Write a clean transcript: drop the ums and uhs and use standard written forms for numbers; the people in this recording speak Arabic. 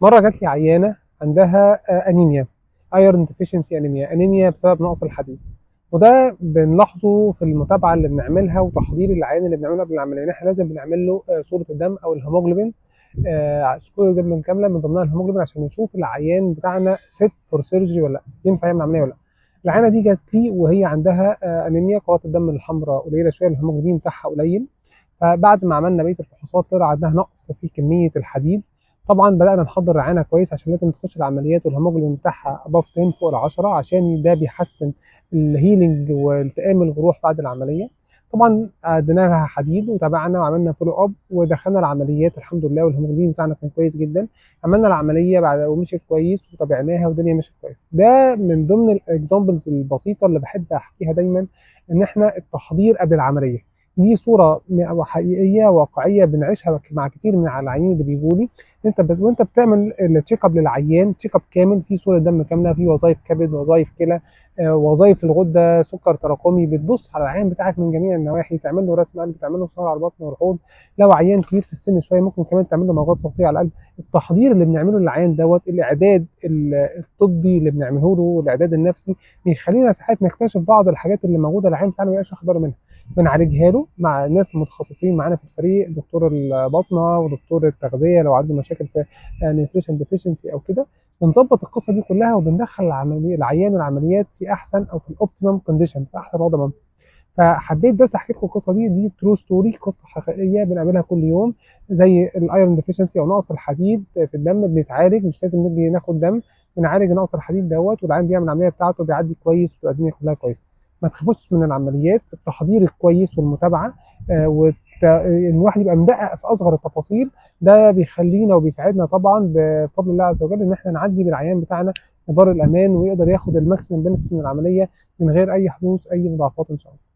مرة جات لي عيانة عندها أنيميا، ايرون ديفيشنسي أنيميا بسبب نقص الحديد. وده بنلاحظه في المتابعة اللي بنعملها وتحضير العيان اللي بنعمله قبل العملية، احنا لازم بنعمل له صورة الدم أو الهيموجلوبين، صورة الدم كاملة من ضمنها الهيموجلوبين عشان نشوف العيان بتاعنا فيت فور سيرجري ولا لا، ينفع يعمل عملية ولا لا. العيانة دي جات لي وهي عندها أنيميا، كرات الدم الحمراء قليلة شوية، الهيموجلوبين بتاعها قليل. فبعد ما عملنا بقيه الفحوصات طلع عندها نقص في كميه الحديد. طبعا بدانا نحضر رعايه كويس عشان لازم تخش العمليات والهيموجلوبين بتاعها اباف 10 فوق ال 10 عشان ده بيحسن الهيلينج والتئام الجروح بعد العمليه. طبعا ادينا لها حديد وتابعنا وعملنا فولو اب ودخلنا العمليات الحمد لله، والهيموجلوبين بتاعنا كان كويس جدا. عملنا العمليه بعد ومشيت كويس وتابعناها والدنيا مشيت كويس. ده من ضمن الاكزامبلز البسيطه اللي بحب احكيها دايما، ان احنا التحضير قبل العمليه دي صوره حقيقيه واقعيه بنعيشها مع كتير من العيانين اللي بيجوا لي. وانت بتعمل التشيك اب للعيان، تشيك اب كامل فيه صوره دم كامله، فيه وظائف كبد، وظائف كلى، وظائف الغده، سكر تراكمي. بتبص على العيان بتاعك من جميع النواحي، تعمل له رسم قلب، تعمل له صوره على البطن والحوض. لو عيان كبير في السن شويه ممكن كمان تعمل له موجات صوتيه على القلب. التحضير اللي بنعمله للعيان دوت، الاعداد الطبي اللي بنعمله له والاعداد النفسي بيخلينا ساعات نكتشف بعض الحاجات اللي موجوده العيان بتاعنا ما يبقاش واخد باله منها، بنعالجها له مع ناس متخصصين معانا في الفريق، دكتور الباطنه ودكتور التغذيه لو عنده مشاكل في نيوتريشن ديفيشنسي او كده. بنظبط القصه دي كلها وبندخل العيان العمليات في احسن او في الاوبتيمم كونديشن، في احسن وضع ممكن. فحبيت بس احكي لكم القصه دي ترو ستوري، قصه حقيقيه بنقابلها كل يوم، زي الايرون ديفيشنسي او نقص الحديد في الدم. بنتعالج، مش لازم نجي ناخد دم، بنعالج نقص الحديد دوت، والعيان بيعمل العمليه بتاعته بيعدي كويس وبتبقى الدنيا كلها كويسه. ما تخافوش من العمليات، التحضير الكويس والمتابعه ان الواحد يبقى مدقق في اصغر التفاصيل، ده بيخلينا وبيساعدنا طبعا بفضل الله عز وجل ان احنا نعدي بالعيان بتاعنا لبر الامان، ويقدر ياخد الماكسيمم بنفيت من العمليه من غير اي حدوث اي مضاعفات ان شاء الله.